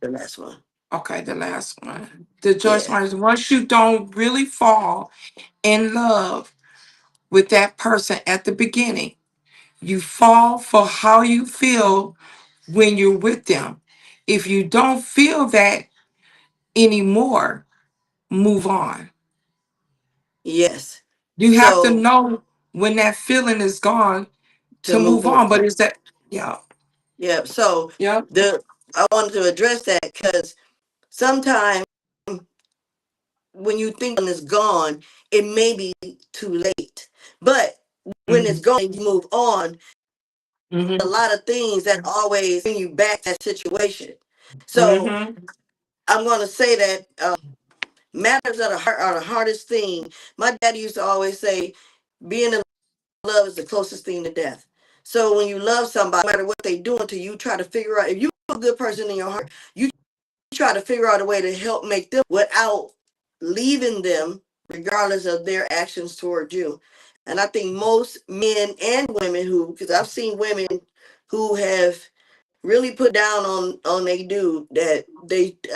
The last one. Okay. The last one. The Joyce Yeah. Myers. Once you don't really fall in love with that person at the beginning, you fall for how you feel when you're with them. If you don't feel that anymore, move on. Yes. You have to So know when that feeling is gone to to move move on. But on. is that, yeah, Yeah. So yeah, the I wanted to address that because sometimes when you think when it's gone, it may be too late. But when it's hmm gone and you move on, a hmm lot of things that always bring you back to that situation. So hmm I'm going to say that matters of the heart are the hardest thing. My daddy used to always say, being in love is the closest thing to death. So when you love somebody, no matter what they're doing to you, try to figure out if you're a good person in your heart, you try to figure out a way to help make them without leaving them, regardless of their actions toward you. And I think most men and women who, because I've seen women who have really put down on they dude that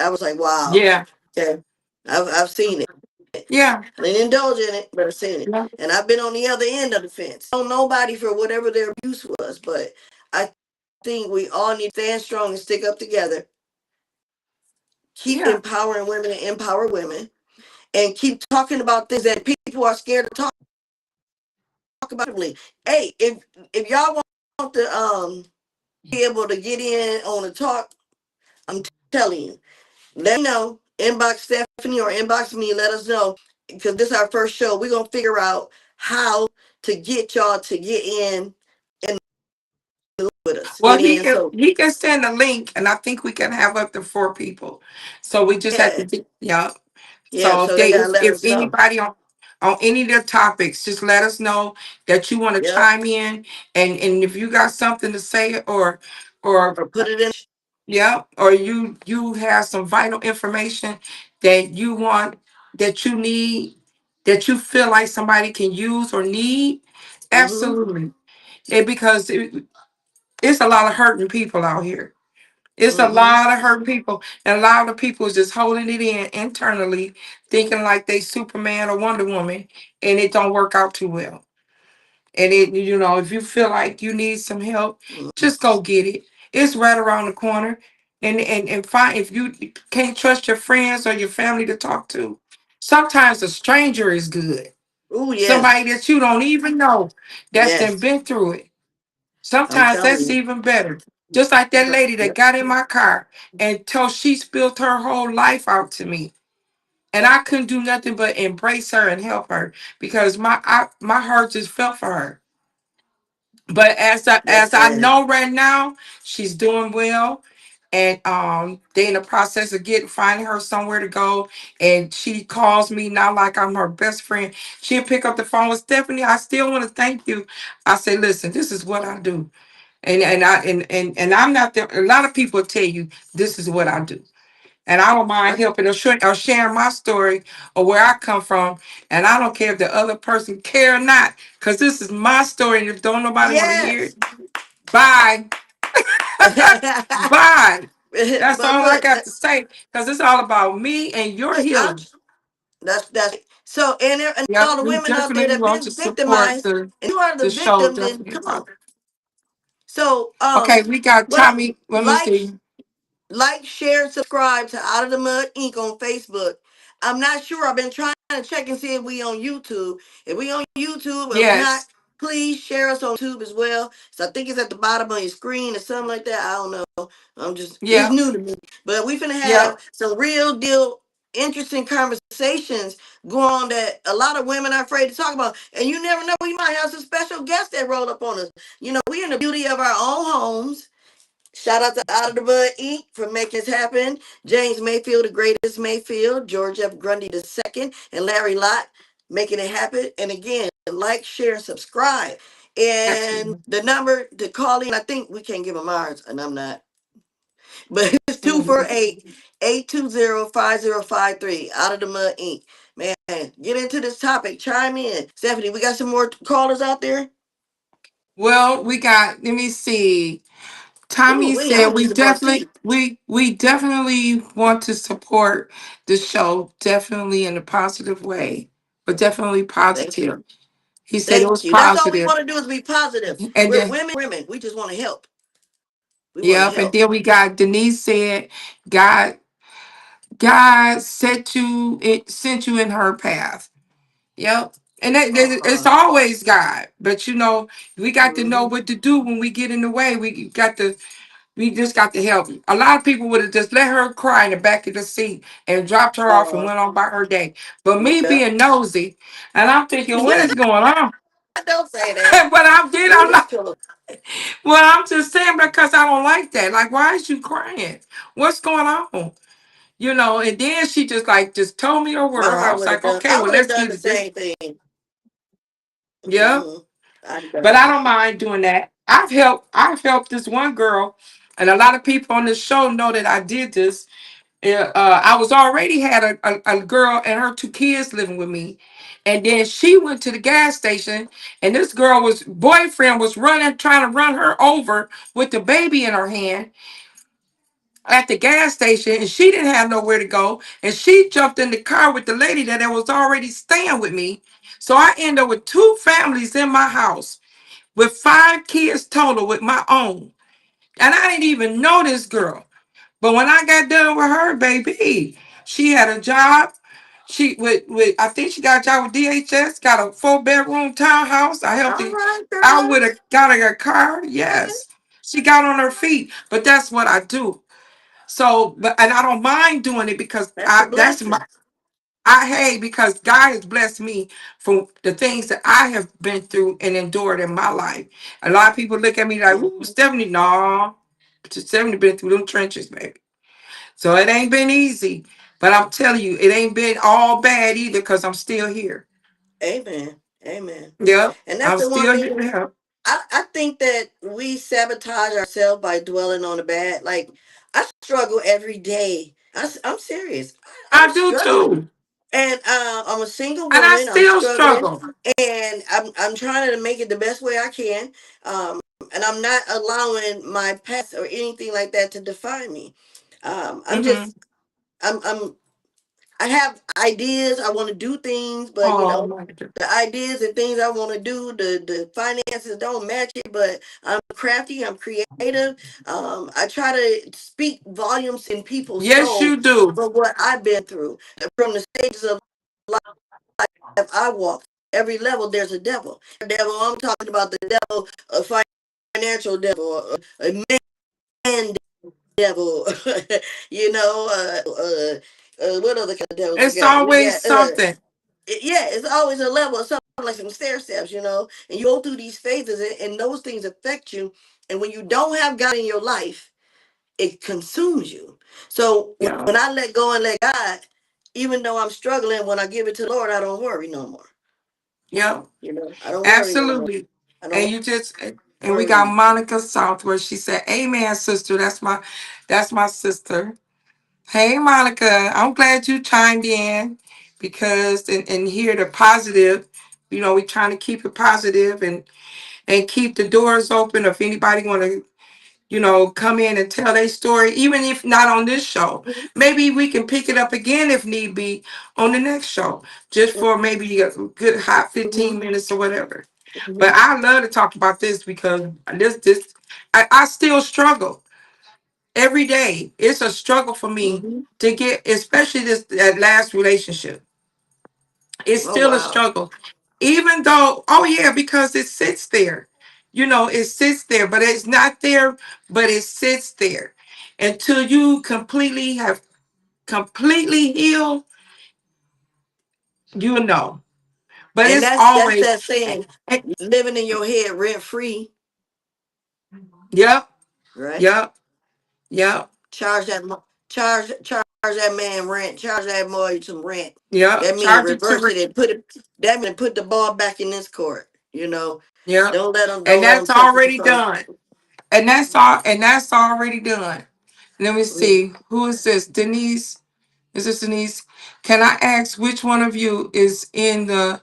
I was like, wow, yeah, okay, I've seen it. yeah, I didn't indulge in it, but I've seen it, yeah, and I've been on the other end of the fence. I don't know nobody for whatever their abuse was, but I think we all need to stand strong and stick up together. Keep yeah, empowering women and empower women, and keep talking about things that people are scared to talk about. Hey, if y'all want to be able to get in on a talk, I'm telling you, let me know. Inbox Stephanie or inbox me. Let us know because this is our first show. We're gonna figure out how to get y'all to get in and with us. Well, Get he in. can So he can send a link, and I think we can have up to 4 people. So we just have to, yeah, yeah. yeah. So So they gotta let if us know. anybody on any of their topics, just let us know that you want to Yep. chime in, and if you got something to say or Or put it in. yeah, or you have some vital information that you want, that you need, that you feel like somebody can use or need, Mm-hmm. absolutely. And because it's a lot of hurting people out here. It's a Mm-hmm. lot of hurt people, and a lot of people is just holding it in internally, thinking like they Superman or Wonder Woman, and it don't work out too well. And if you feel like you need some help, Mm-hmm. just go get it. It's right around the corner. And find, if you can't trust your friends or your family to talk to, sometimes a stranger is good. Oh yes, Somebody that you don't even know that's yes. then been through it. I'm Sometimes telling that's you. even better. Just like that lady that Yep. got in my car and told she spilled her whole life out to me. And I couldn't do nothing but embrace her and help her because my heart just felt for her. But Yes, as I ma'am. know right now, she's doing well, and they in the process of getting finding her somewhere to go. And she calls me now like I'm her best friend. She'll pick up the phone with Stephanie. I still want to thank you. I say, listen, this is what I do, and I'm not there. A lot of people tell you this is what I do. And I don't mind I, helping or sharing my story or where I come from. And I don't care if the other person care or not, because this is my story. And if don't nobody want to hear yes. it, bye. Bye. That's But all I look, got to say. Because it's all about me and your look, healing. that's so, and Yep, all the we women out there definitely that want been to support victimized, and you are the the show. victim, then Definitely come on. about it. So Okay, we got what Tommy. Let me like see. share, subscribe to Out of the Mud Inc. on Facebook. I'm not sure. I've been trying to check and see if we on YouTube. If we on YouTube, if not, Yes. please share us on YouTube as well. So I think it's at the bottom of your screen or something like that. I don't know. It's Yep. new to me. But we finna have Yep. some real deal interesting conversations going on that a lot of women are afraid to talk about. And you never know, we might have some special guests that roll up on us. We in the beauty of our own homes. Shout out to Out of the Mud Inc. for making this happen. James Mayfield, the greatest Mayfield, George F. Grundy the second, and Larry Lott making it happen. And again, like, share, and subscribe. And Absolutely. the number to call in, I think we can't give them ours, and I'm not. But it's two four Mhm. eight 820 5053. Out of the Mud Inc. Man, get into this topic. Chime in. Stephanie, we got some more callers out there? Well, we got, let me see. Ooh, Tommy wait, I'm said gonna need some more tea. we definitely want to support the show, definitely in a positive way, but definitely Thank you. positive. He said it Thank was you. That's all we positive. want to do is be positive. And We're then women. We just want to help. We want to yep, and help. then we got Denise said God God sent you in her path. Yep. And it's Uh-huh. always God. But we got to know Mm-hmm. what to do when we get in the way. We just got to help. A lot of people would have just let her cry in the back of the seat and dropped her off and Uh-huh. went on by her day. But me Yeah. being nosy, and I'm thinking, what is going on? Don't say that. But Ooh, I'm this not. pillow. Well, I'm just saying because I don't like that. Like, why is you crying? What's going on? And then she just told me her My world. I heart was would have like, done. okay, I well, would have let's done get the it. This. same thing. Yeah. Mm-hmm. I But done. I don't mind doing that. I've helped this one girl, and a lot of people on this show know that I did this. Yeah, I was already had a girl and her two kids living with me, and then she went to the gas station, and this girl was boyfriend was running, trying to run her over with the baby in her hand at the gas station, and she didn't have nowhere to go, and she jumped in the car with the lady that was already staying with me. So I ended up with two families in my house with five kids total with my own, and I didn't even know this girl. But when I got done with her, baby, she had a job. She with I think she got a job with DHS, got a 4-bedroom townhouse. I helped All her right, out girl. with got her a car. Okay. Yes. She got on her feet. But that's what I do. So, but and I don't mind doing it because That's a that's my blessing. I hate because God has blessed me from the things that I have been through and endured in my life. A lot of people look at me like, "Ooh, Mm-hmm. Stephanie, no, Stephanie been through them trenches, baby." So it ain't been easy, but I'm telling you, it ain't been all bad either because I'm still here. Amen. Amen. Yep, And that's I'm the one still thing. here to help. I think that we sabotage ourselves by dwelling on the bad. Like, I struggle every day. I'm serious. I'm I do struggling. too, And I'm a single and I woman. I'm still struggling, struggle. and I'm trying to make it the best way I can. Um, and I'm not allowing my past or anything like that to define me. I'm Mm-hmm. just I'm I have ideas. I want to do things, but Oh my God. the ideas and things I want to do, the finances don't match it. But I'm crafty. I'm creative. I try to speak volumes in people's Yes, soul you do. for what I've been through. From the stages of life I walk, every level there's a devil. Devil. I'm talking about the devil, a financial devil, a man devil. you know, what other kind of devils we It's got? We always got something. yeah, it's always a level of something like some stair steps, and you go through these phases, and those things affect you. And when you don't have God in your life, it consumes you. So Yeah. when I let go and let God, even though I'm struggling, when I give it to the Lord, I don't worry no more. Yeah. I don't worry no more. Absolutely. I And don't you just and we worry got no Monica South where she said, "Amen, sister." That's my sister. Hey, Monica. I'm glad you chimed in because and hear the positive. We trying to keep it positive and keep the doors open. If anybody want to come in and tell their story, even if not on this show. more. Maybe we can pick it up again if need be on the next show, just for maybe a good hot Mhm, 15 minutes or whatever. But mhm. I love to talk about this because I still struggle every day. It's a struggle for me Mhm. to get, especially that last relationship. It's Oh still a wow. struggle. Even though, oh yeah, because it sits there. It sits there, but it's not there, but it sits there until you completely healed, you know. But And it's that's always, that saying, living in your head rent free, yep, right? yep, yep, Charge that man rent, charge that boy some rent. yep. That mean Charge it to, reverse it and put it. That mean put the ball back in this court. yep. And Don't let them that's touch it already from. done. And that's already done. Let me see. Who is this? Denise? Is this Denise? Can I ask which one of you is in the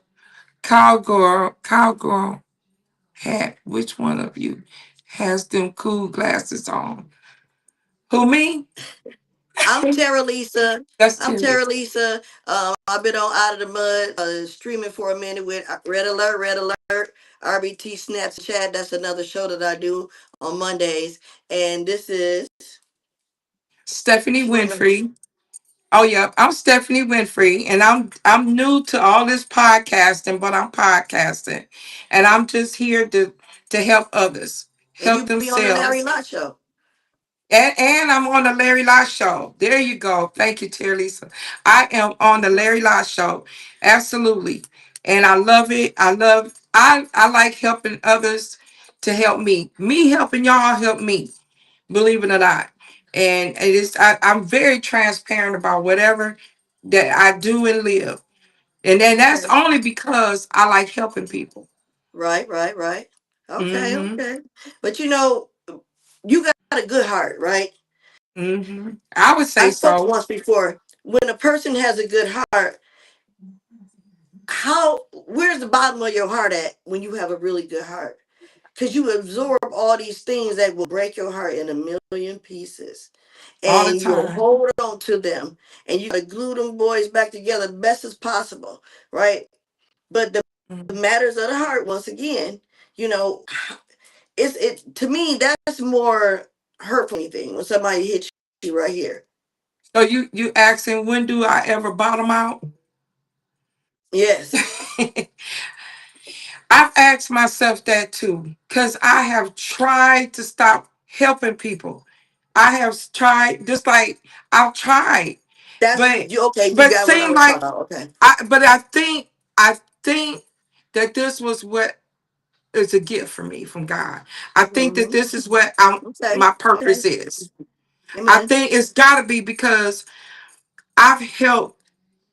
cowgirl hat? Which one of you has them cool glasses on? Who, me? I'm Terralisa. That's I'm Terry. Terralisa. I've been on Out of the Mud, streaming for a minute with Red Alert, RBT Snaps Chat. That's another show that I do on Mondays. And this is Stephanie Streaming. Winfrey. Oh yeah, I'm Stephanie Winfrey, and I'm new to all this podcasting, but I'm podcasting, and I'm just here to help others, And help you be on the Larry themselves. Lott Show. And I'm on the Larry Lott Show. There you go. Thank you, Terralisa. I am on the Larry Lott Show. Absolutely. And I love it. I like helping others to help me. Me helping y'all help me, believe it or not. And I'm very transparent about whatever that I do and live. And then that's Okay. only because I like helping people. Right. Okay, Mm-hmm. okay. But you got a good heart, right? Mm-hmm. I would I say spoke so. once before. When a person has a good heart, where's the bottom of your heart at when you have a really good heart? Because you absorb all these things that will break your heart in a million pieces. All the And you'll time. hold on to them. And you gotta glue them boys back together best as possible, right? But the Mhm. matters of the heart, once again, you know, it to me that's more hurtful than anything when somebody hits you right here. So you asking when do I ever bottom out? Yes, I've asked myself that too, because I have tried to stop helping people. I have tried, just like I've tried, that's but you. Okay, you but got what I seem was talking like about. Okay, I think that this was what is a gift for me from God. I think that hmm this is what okay, my okay, purpose is. I amen. think it's got to be because I've helped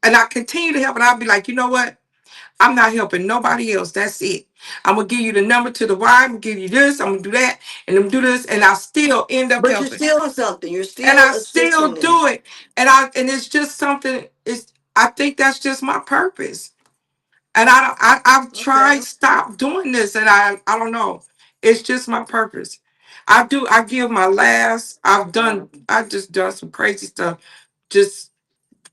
and I continue to help, and I'll be like, you know what? I'm not helping nobody else. That's it. I'm gonna give you the number to the Y. I'm gonna give you this. I'm gonna do that, and I'm gonna do this, and I still end up But you're helping, still on something. You're and still I still assisting them. do it, and it's just something. I think that's just my purpose, and I've Okay, tried stop doing this, and I don't know. It's just my purpose. I give my last. I just done some crazy stuff. Just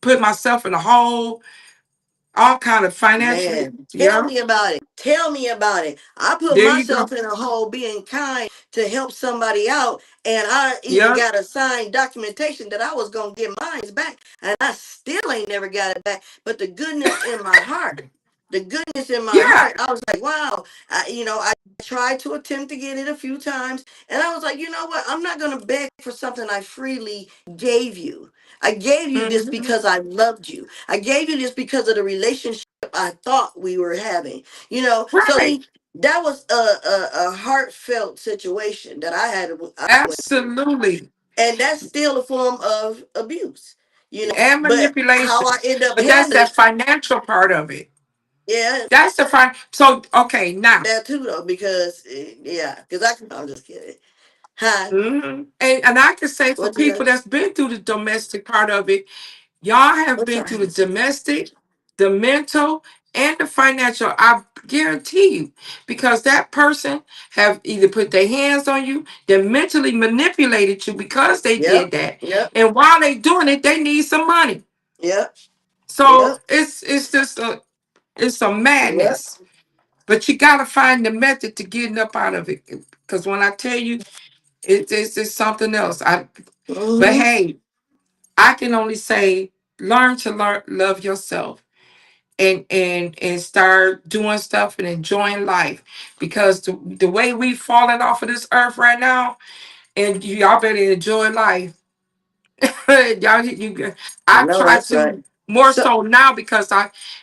put myself in a hole, all kind of financial. Man, tell Yeah. me about it. Tell me about it. I put There you go. myself in a hole being kind to help somebody out, and I even Yeah. got a signed documentation that I was gonna get mine back, and I still ain't never got it back. But the goodness in my Yeah. heart, I was like, wow. I tried to attempt to get it a few times, and I was like, you know what? I'm not gonna beg for something I freely gave you. I gave you this Hmm. because I loved you. I gave you this because of the relationship I thought we were having. So Right. that was a heartfelt situation that I went through, Absolutely. and that's still a form of abuse. And But how manipulation. I end up But that's handling, that financial part of it. yeah, That's the fine. So okay, now. that too though, because yeah, because I'm just kidding. Hi, And I can say for what you people got? that's been through the domestic part of it, y'all have What been y'all through the having sex? domestic, the mental, and the financial. I guarantee you, because that person have either put their hands on you, they mentally manipulated you because they did Yep, that, yep, and while they doing it, they need some money. yep, So yep, it's just a yep. madness. But you gotta find the method to getting up out of it. Because when I tell you, it's just something else. But Mm-hmm. hey, I can only say learn love yourself and start doing stuff and enjoying life, because the way we falling off of this earth right now, and y'all better enjoy life. Y'all, I I know try that's right. to more So, so now because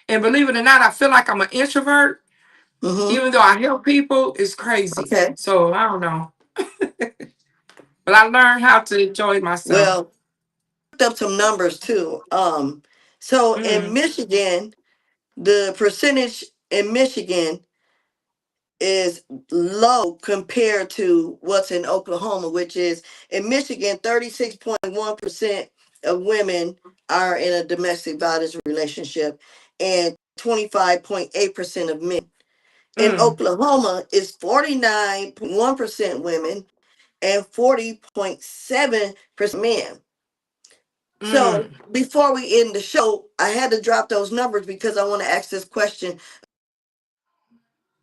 and believe it or not, I feel like I'm an introvert, mm-hmm. even though I help people. It's crazy. Okay. So I don't know, but I learned how to enjoy myself. Well, up some numbers too. So in Mm, Michigan, the percentage in Michigan is low compared to what's in Oklahoma, which is in Michigan, 36.1% of women are in a domestic violence relationship and 25.8% of men. In mm, Oklahoma, is 49.1% women and 40.7% men. So mm. before we end the show, I had to drop those numbers because I want to ask this question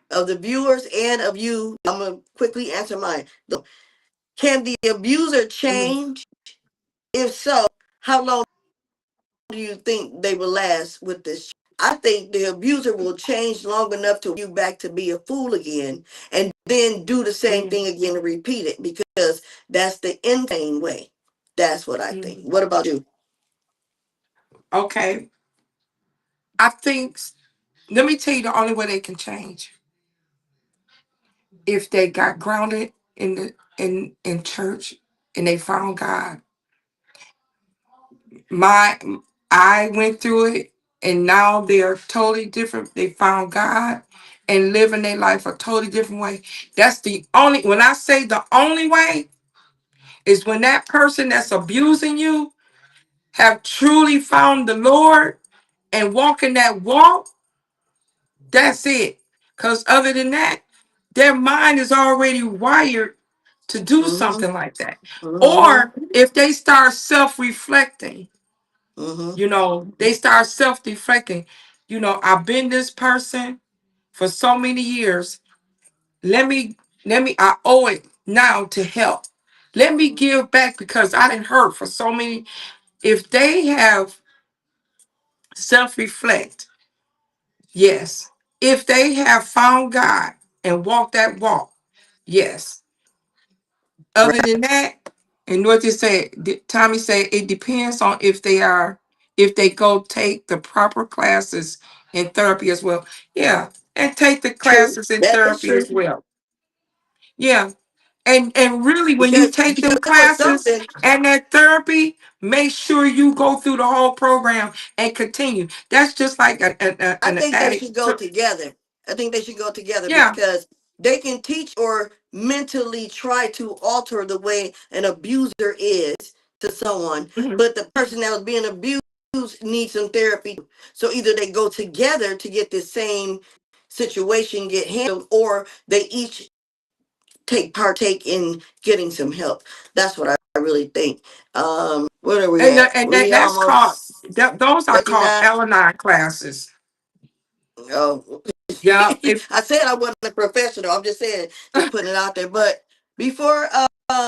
of the viewers and of you. I'm gonna quickly answer mine. Can the abuser Mm, change? If so, how long do you think they will last with this? I think the abuser will change long enough to you back to be a fool again, and then do the same mm, thing again and repeat it, because that's the insane way. That's what I think. mm. What about you? Okay, I think. Let me tell you the only way they can change, if they got grounded in church and they found God. My I went through it, and now they're totally different. They found God and living their life a totally different way. That's the only, when I say the only way, is when that person that's abusing you have truly found the Lord and walking that walk. That's it. Because other than that, their mind is already wired to do Mm-hmm. something like that. Mm-hmm. Or if they start self-reflecting, Mm-hmm. they start self-deflecting. I've been this person for so many years. I owe it now to help. Let me give back because I didn't hurt for so many. If they have self-reflect, yes. If they have found God and walked that walk, yes. Other than that, and what you say, Tommy said, it depends on if they go take the proper classes in therapy as well. Yeah, and take the True. classes in That is therapy true. as well. Yeah, and really, when you take them Because there was classes something. and that therapy, make sure you go through the whole program and continue. That's just like I an think they addict. should go together. I think they should go together Yeah. because they can teach or mentally try to alter the way an abuser is to someone, Mhm. but the person that was being abused needs some therapy. So either they go together to get the same situation get handled, or they each partake in getting some help. That's what I really think. What are we And at? We that's called almost those are called 59. L&I classes. Oh, Yeah. If I said I wasn't a professional. I'm just saying, just putting it out there. But before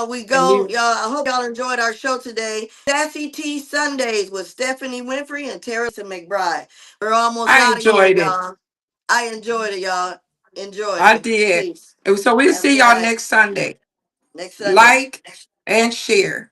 we and go, you, y'all, I hope y'all enjoyed our show today. Sassy Tea Sundays with Stephanie Winfrey and Terrence McBride. We're almost I out of here, enjoyed it. y'all. I enjoyed it, y'all. Enjoy. I did. Peace. And so we'll Have a see good y'all night. next Sunday. Next Sunday. Like and share.